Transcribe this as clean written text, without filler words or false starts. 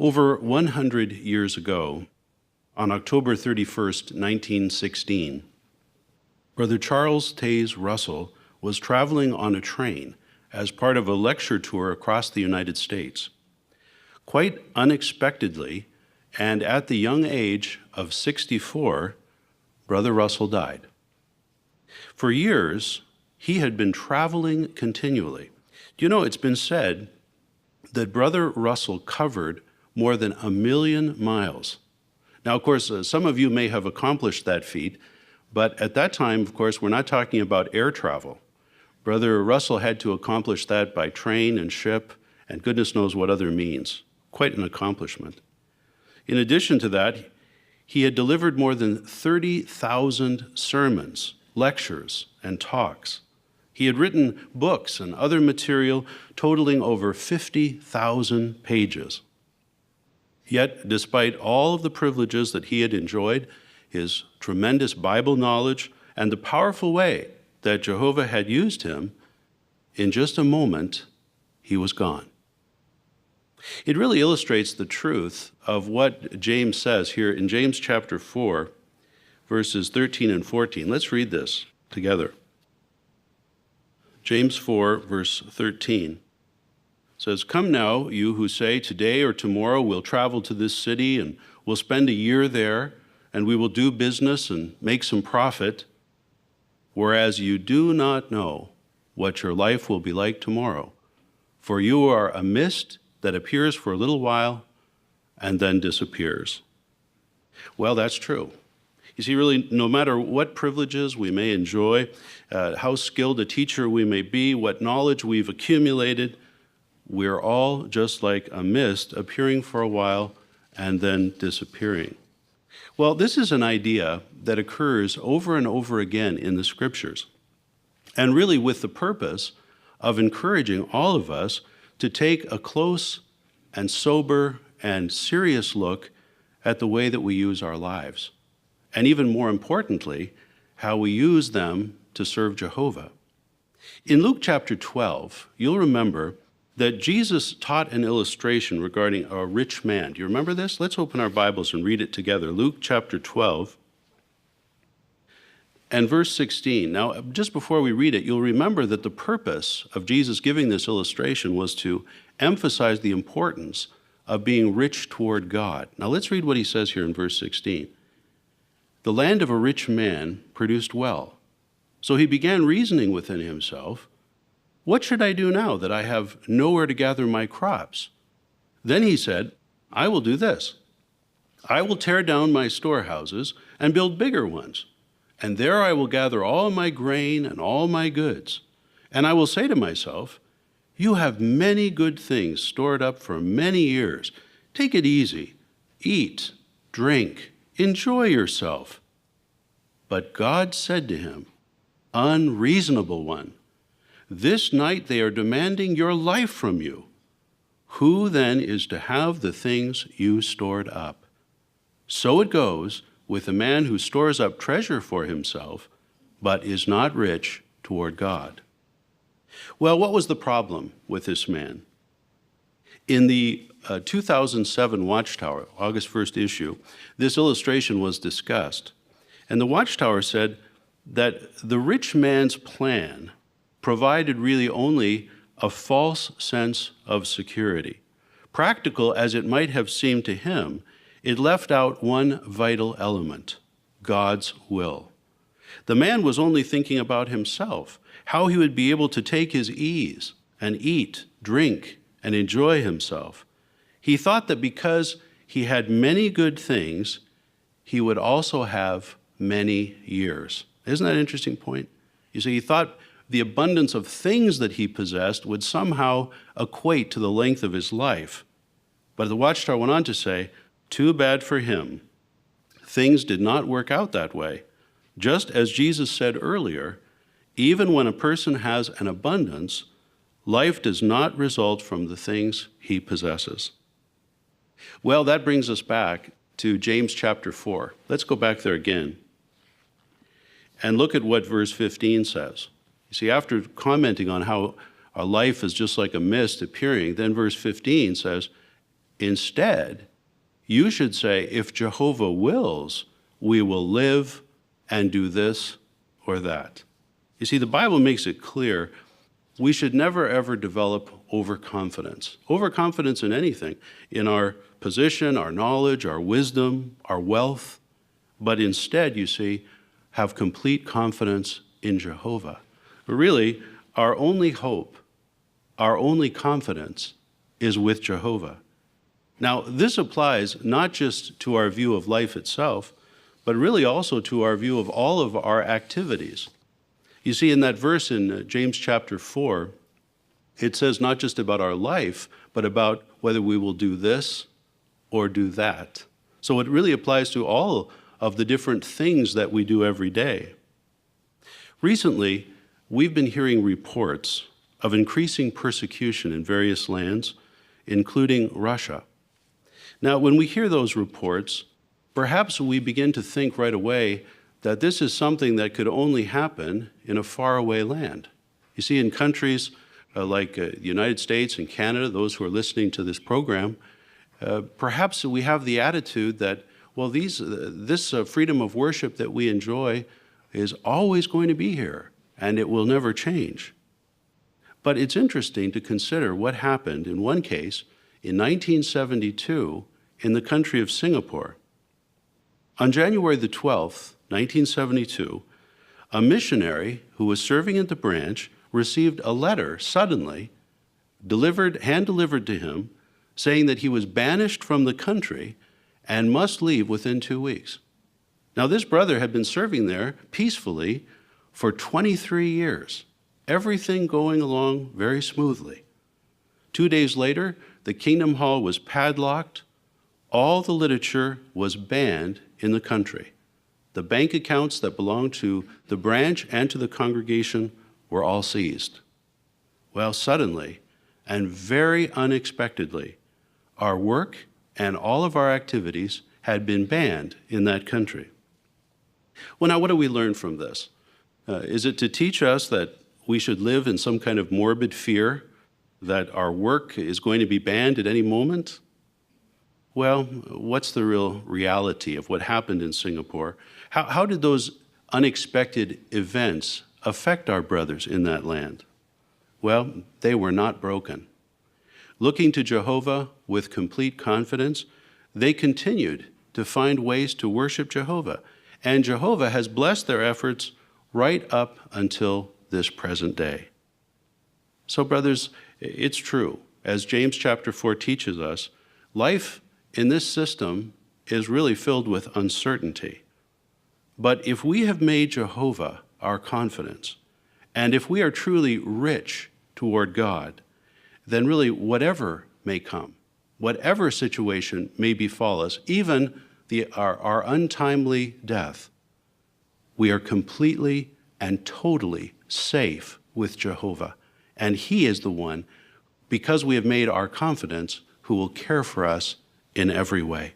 Over 100 years ago, on October 31st, 1916, Brother Charles Taze Russell was traveling on a train as part of a lecture tour across the United States. Quite unexpectedly, and at the young age of 64, Brother Russell died. For years, he had been traveling continually. Do you know, it's been said that Brother Russell covered more than 1 million miles. Now, of course, some of you may have accomplished that feat, but at that time, of course, we're not talking about air travel. Brother Russell had to accomplish that by train and ship, and goodness knows what other means. Quite an accomplishment. In addition to that, he had delivered more than 30,000 sermons, lectures, and talks. He had written books and other material totaling over 50,000 pages. Yet, despite all of the privileges that he had enjoyed, his tremendous Bible knowledge, and the powerful way that Jehovah had used him, in just a moment, he was gone. It really illustrates the truth of what James says here in James chapter 4, verses 13 and 14. Let's read this together. James 4, verse 13 says, "Come now, you who say, today or tomorrow we'll travel to this city and we'll spend a year there and we will do business and make some profit, whereas you do not know what your life will be like tomorrow. For you are a mist that appears for a little while and then disappears." Well, that's true. You see, really, no matter what privileges we may enjoy, how skilled a teacher we may be, what knowledge we've accumulated, we're all just like a mist appearing for a while and then disappearing. Well, this is an idea that occurs over and over again in the Scriptures, and really with the purpose of encouraging all of us to take a close and sober and serious look at the way that we use our lives, and even more importantly, how we use them to serve Jehovah. In Luke chapter 12, you'll remember that Jesus taught an illustration regarding a rich man. Do you remember this? Let's open our Bibles and read it together. Luke chapter 12 and verse 16. Now, just before we read it, you'll remember that the purpose of Jesus giving this illustration was to emphasize the importance of being rich toward God. Now, let's read what he says here in verse 16. "The land of a rich man produced well. So he began reasoning within himself, 'What should I do now that I have nowhere to gather my crops?' Then he said, 'I will do this. I will tear down my storehouses and build bigger ones, and there I will gather all my grain and all my goods. And I will say to myself, you have many good things stored up for many years. Take it easy. Eat, drink, enjoy yourself.' But God said to him, 'Unreasonable one, this night they are demanding your life from you. Who then is to have the things you stored up? So it goes with the man who stores up treasure for himself, but is not rich toward God.'" Well, what was the problem with this man? In the 2007 Watchtower, August 1st issue, this illustration was discussed. And the Watchtower said that the rich man's plan provided really only a false sense of security. Practical as it might have seemed to him, it left out one vital element: God's will. The man was only thinking about himself, how he would be able to take his ease and eat, drink, and enjoy himself. He thought that because he had many good things, he would also have many years. Isn't that an interesting point? You see, he thought the abundance of things that he possessed would somehow equate to the length of his life. But the Watchtower went on to say, too bad for him. Things did not work out that way. Just as Jesus said earlier, even when a person has an abundance, life does not result from the things he possesses. Well, that brings us back to James chapter 4. Let's go back there again and look at what verse 15 says. You see, after commenting on how our life is just like a mist appearing, then verse 15 says, Instead, you should say, if Jehovah wills, we will live and do this or that. You see, the Bible makes it clear we should never, ever develop overconfidence. Overconfidence in anything, in our position, our knowledge, our wisdom, our wealth, but instead, you see, have complete confidence in Jehovah. Really, our only hope, our only confidence is with Jehovah. Now, this applies not just to our view of life itself, but really also to our view of all of our activities. You see, in that verse in James chapter 4, it says not just about our life, but about whether we will do this or do that. So it really applies to all of the different things that we do every day. Recently, we've been hearing reports of increasing persecution in various lands, including Russia. Now, when we hear those reports, perhaps we begin to think right away that this is something that could only happen in a faraway land. You see, in countries like the United States and Canada, those who are listening to this program, perhaps we have the attitude that, well, this freedom of worship that we enjoy is always going to be here, and it will never change. But it's interesting to consider what happened in one case in 1972 in the country of Singapore. On January the 12th, 1972, a missionary who was serving at the branch received a letter suddenly hand-delivered to him saying that he was banished from the country and must leave within 2 weeks. Now, this brother had been serving there peacefully for 23 years, everything going along very smoothly. 2 days later, the Kingdom Hall was padlocked. All the literature was banned in the country. The bank accounts that belonged to the branch and to the congregation were all seized. Well, suddenly, and very unexpectedly, our work and all of our activities had been banned in that country. Well, now, what do we learn from this? Is it to teach us that we should live in some kind of morbid fear that our work is going to be banned at any moment? Well, what's the real reality of what happened in Singapore? How did those unexpected events affect our brothers in that land? Well, they were not broken. Looking to Jehovah with complete confidence, they continued to find ways to worship Jehovah. And Jehovah has blessed their efforts right up until this present day. So, brothers, it's true. As James chapter 4 teaches us, life in this system is really filled with uncertainty. But if we have made Jehovah our confidence, and if we are truly rich toward God, then really whatever may come, whatever situation may befall us, even our untimely death, we are completely and totally safe with Jehovah. And He is the one, because we have made our confidence, who will care for us in every way.